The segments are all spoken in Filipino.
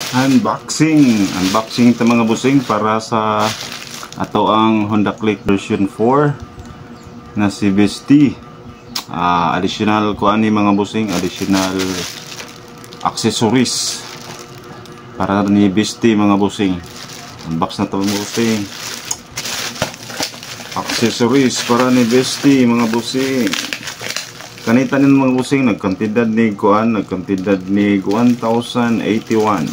Unboxing ito mga busing para sa ato ang Honda Click version 4 na si Bestie. Additional kuan ni mga busing, additional accessories para ni Bestie mga busing. Unbox na ito mga busing. Accessories para ni Bestie mga busing. Kanita nila mga busing, nagkantidad ni 1,081.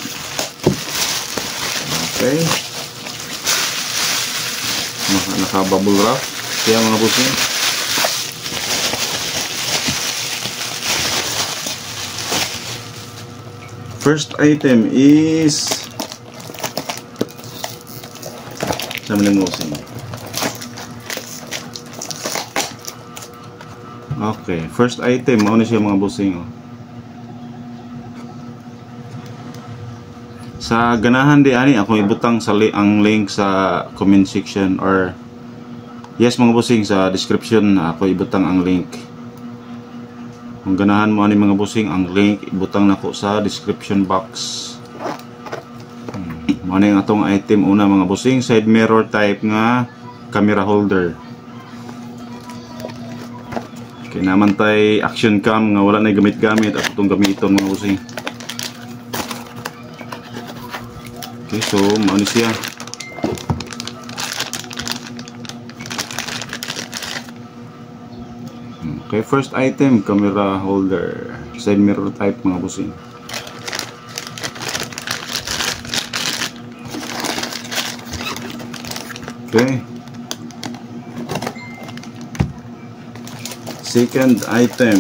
Okay. Naka-bubble wrap siya mga busing. First item is sama ni busing. Okay, first item mao na siya mga busing. Sa ganahan di ani ako ibutang ang link sa comment section or yes mga busing sa description ako ibutang ang link. Kung ganahan mo ani mga busing ang link ibutang nako sa description box. Mao ni atong item una mga busing, side mirror type nga camera holder. Okay, naman tay action cam nga wala na gamit-gamit at itong gamiton mga busing. Okay, so mao ni siya. Okay, first item, camera holder, side mirror type mga busing. Okay. Second item.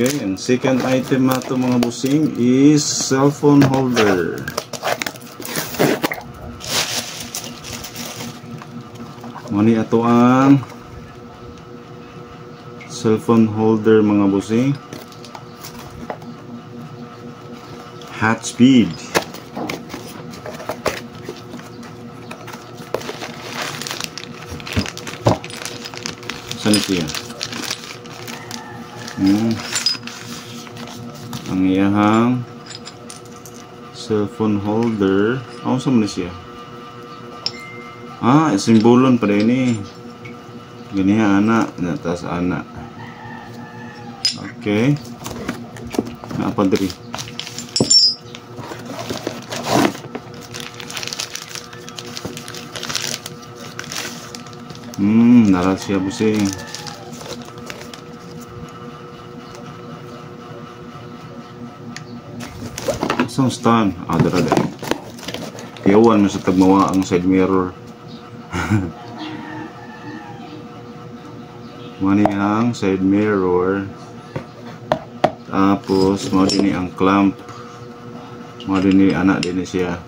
Okay, and second item nato mga busing is cellphone holder. Mani ato ang cellphone holder mga busing. Hot speed. Saan siya? Ang iyahang cellphone holder. Ano sa man siya? Simbolon pa rin eh. Ganiya anak. Natas anak. Okay. Apa diri? Naral siya busing. Isang stand. Dara. Piyawan mo sa tagmawa ang side mirror. Mani ang side mirror. Tapos mo din ang clamp. Mo din anak din siya.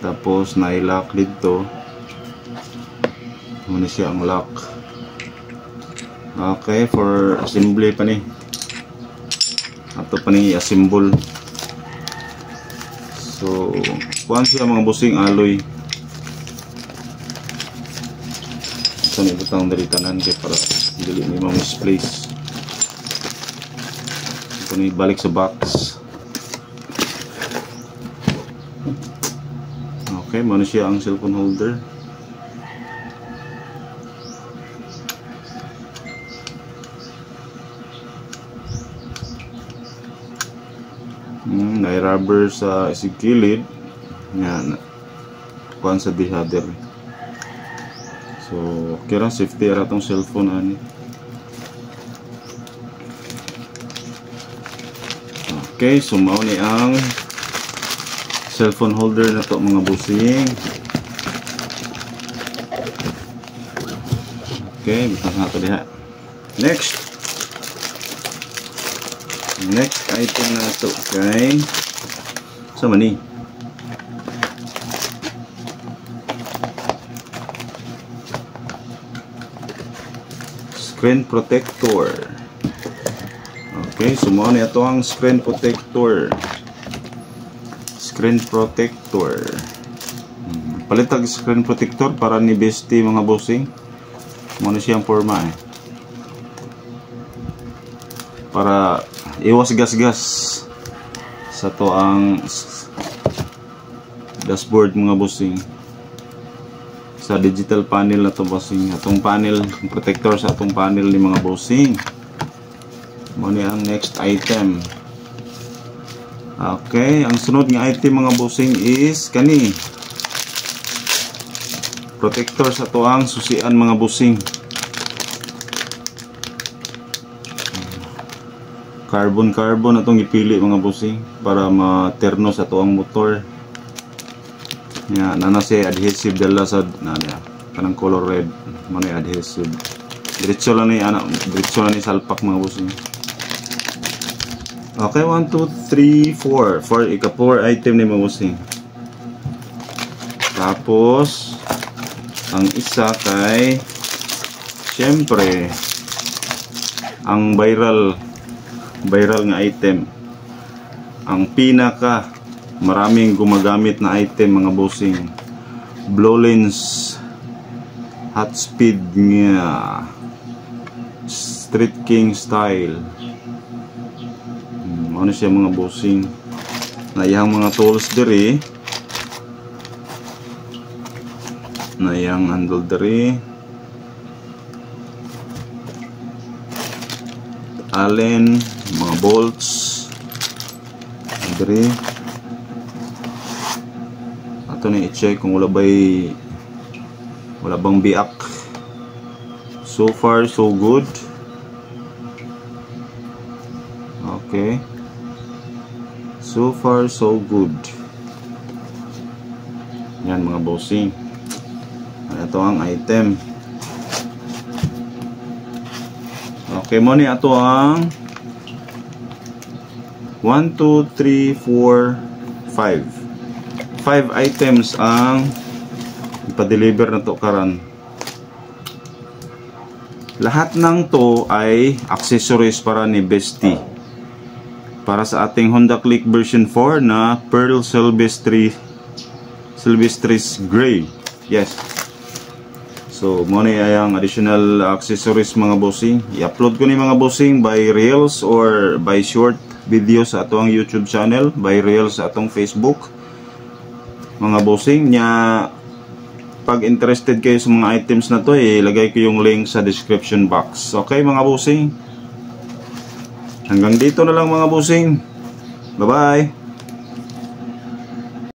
Tapos na-lock dito. Mo siya ang lock. Okay, for assembly pa ni. Ato pa ni assemble. So, kuan siya mga busing alloy. So, ibutang dari tanan kay para dili ni ma-misplace. Ito ni balik sa box. Okay, mano siya ang cellphone holder. May rubber sa gilid. Yan. Kuan sa dihader. So, kira safety ara tong cellphone ani. Okay, so mao ni ang cellphone holder na to mga busing. Okay, butang na to diha. Next item na to, okay. Sama ni. Screen protector. Okay, sumuha na ito ang screen protector. Screen protector. Palitag screen protector para ni Bestie mga bossing. Muna siyang forma para iwas gas-gas sa to ang dashboard mga bossing. Sa digital panel na to bossing. Atong panel, protector sa atong panel ni mga bossing. Muna ang next item. Okay, ang sunod nga item mga bossing is kani. Protector sa to ang susian mga bossing. Carbon atong ipili mga bossing para materno sa to ang motor. Nya nana siya adhesive dala sa kanang color red man adhesive. Diretso lang ni salpak mga bossing. Okay, 1 2 3 4 ika-4 item ni mga bossing. Tapos ang isa kay syempre ang viral nga item, ang pinaka maraming gumagamit na item mga bossing, Blolens hot speed nga Street King style. Ano siya mga bossing, na iyang mga tools diri, na iyang handle diri, allen, mga bolts diri. Ato na i-check kung wala bang biak. So far so good. Okay, so far so good. Yan mga bossing, ito ang item. Okay mo ni ato ang 1 2 3 4 5 items ang ipa-deliver na to karon. Lahat ng to ay accessories para ni Bestie para sa ating Honda Click version 4 na Pearl Silvestris Gray. Yes. So, mo ni ayang additional accessories mga bossing. I-upload ko ni mga bossing by Reels or by short video sa atong YouTube channel, by Reels sa atong Facebook. Mga bossing, nya pag interested kayo sa mga items na to, ilagay ko yung link sa description box. Okay mga bossing? Hanggang dito na lang mga bossing. Bye-bye!